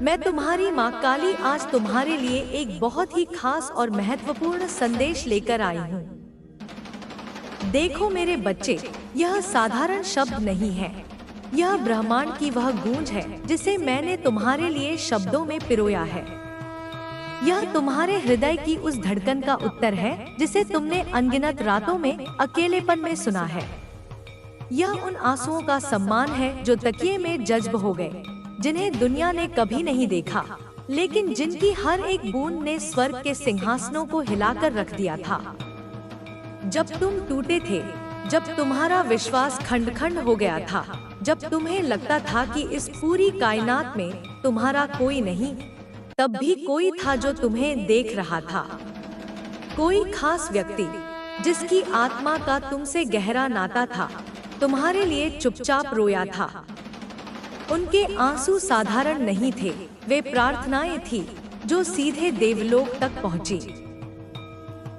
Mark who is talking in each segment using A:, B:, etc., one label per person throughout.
A: मैं तुम्हारी माँ काली आज तुम्हारे लिए एक बहुत ही खास और महत्वपूर्ण संदेश लेकर आई हूँ। देखो मेरे बच्चे, यह साधारण शब्द नहीं है। यह ब्रह्मांड की वह गूंज है जिसे मैंने तुम्हारे लिए शब्दों में पिरोया है। यह तुम्हारे हृदय की उस धड़कन का उत्तर है जिसे तुमने अनगिनत रातों में अकेलेपन में सुना है। यह उन आंसुओं का सम्मान है जो तकिए में जज्ब हो गए, जिन्हें दुनिया ने कभी नहीं देखा, लेकिन जिनकी हर एक बूंद ने स्वर्ग के सिंहासनों को हिलाकर रख दिया था। जब तुम टूटे थे, जब तुम्हारा विश्वास खंड खंड हो गया था, जब तुम्हें लगता था कि इस पूरी कायनात में तुम्हारा कोई नहीं, तब भी कोई था जो तुम्हें देख रहा था। कोई खास व्यक्ति जिसकी आत्मा का तुमसे गहरा नाता था, तुम्हारे लिए चुपचाप रोया था। उनके आंसू साधारण नहीं थे, वे प्रार्थनाएं थी जो सीधे देवलोक तक पहुंची।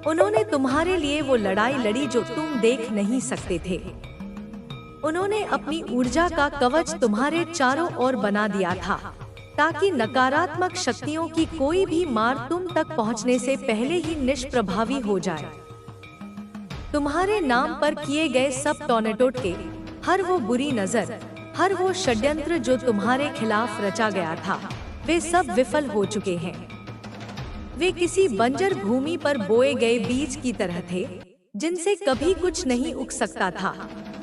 A: उन्होंने तुम्हारे लिए वो लड़ाई लड़ी जो तुम देख नहीं सकते थे। उन्होंने अपनी ऊर्जा का कवच तुम्हारे चारों ओर बना दिया था, ताकि नकारात्मक शक्तियों की कोई भी मार तुम तक पहुंचने से पहले ही निष्प्रभावी हो जाए। तुम्हारे नाम पर किए गए सब टोने-टोटके, हर वो बुरी नजर, हर वो षड्यंत्र जो तुम्हारे खिलाफ रचा गया था, वे सब विफल हो चुके हैं। वे किसी बंजर भूमि पर बोए गए बीज की तरह थे, जिनसे कभी कुछ नहीं उग सकता था,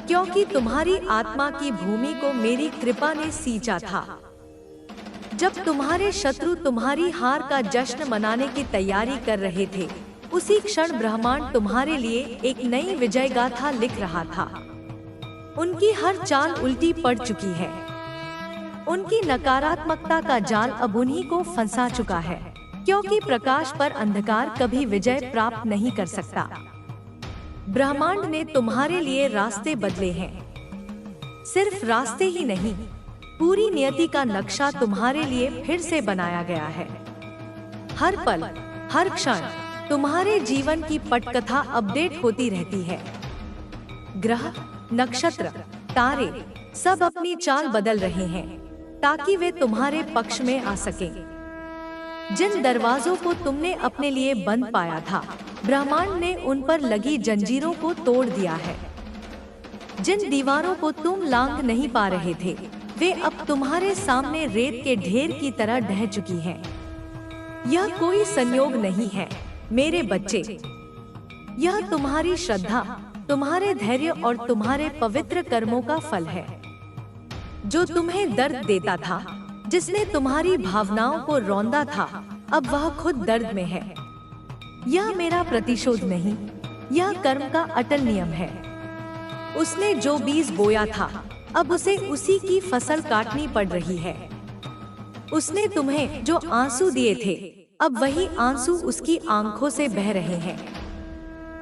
A: क्योंकि तुम्हारी आत्मा की भूमि को मेरी कृपा ने सींचा था। जब तुम्हारे शत्रु तुम्हारी हार का जश्न मनाने की तैयारी कर रहे थे, उसी क्षण ब्रह्मांड तुम्हारे लिए एक नई विजय गाथा लिख रहा था। उनकी हर चाल उल्टी पड़ चुकी है। उनकी नकारात्मकता का जाल अब उन्हीं को फंसा चुका है, क्योंकि प्रकाश पर अंधकार कभी विजय प्राप्त नहीं कर सकता। ब्रह्मांड ने तुम्हारे लिए रास्ते बदले हैं। सिर्फ रास्ते ही नहीं, पूरी नियति का नक्शा तुम्हारे लिए फिर से बनाया गया है। हर पल, हर क्षण तुम्हारे जीवन की पटकथा अपडेट होती रहती है। ग्रह, नक्षत्र, तारे सब अपनी चाल बदल रहे हैं, ताकि वे तुम्हारे पक्ष में आ सकें। जिन दरवाजों को तुमने अपने लिए बंद पाया था, ब्रह्मांड ने उन पर लगी जंजीरों को तोड़ दिया है। जिन दीवारों को तुम लांघ नहीं पा रहे थे, वे अब तुम्हारे सामने रेत के ढेर की तरह ढह चुकी हैं। यह कोई संयोग नहीं है मेरे बच्चे, यह तुम्हारी श्रद्धा, तुम्हारे धैर्य और तुम्हारे पवित्र कर्मों का फल है। जो तुम्हें दर्द देता था, जिसने तुम्हारी भावनाओं को रौंदा था, अब वह खुद दर्द में है। यह मेरा प्रतिशोध नहीं, यह कर्म का अटल नियम है। उसने जो बीज बोया था, अब उसे उसी की फसल काटनी पड़ रही है। उसने तुम्हें जो आंसू दिए थे, अब वही आंसू उसकी आंखों से बह रहे हैं।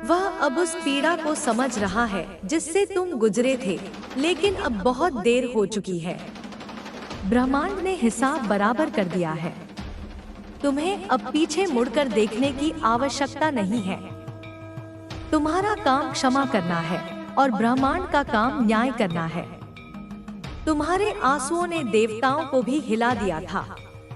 A: वह अब उस पीड़ा को समझ रहा है जिससे तुम गुजरे थे, लेकिन अब बहुत देर हो चुकी है। ब्रह्मांड ने हिसाब बराबर कर दिया है। तुम्हें अब पीछे मुड़कर देखने की आवश्यकता नहीं है। तुम्हारा काम क्षमा करना है और ब्रह्मांड का काम न्याय करना है। तुम्हारे आंसुओं ने देवताओं को भी हिला दिया था,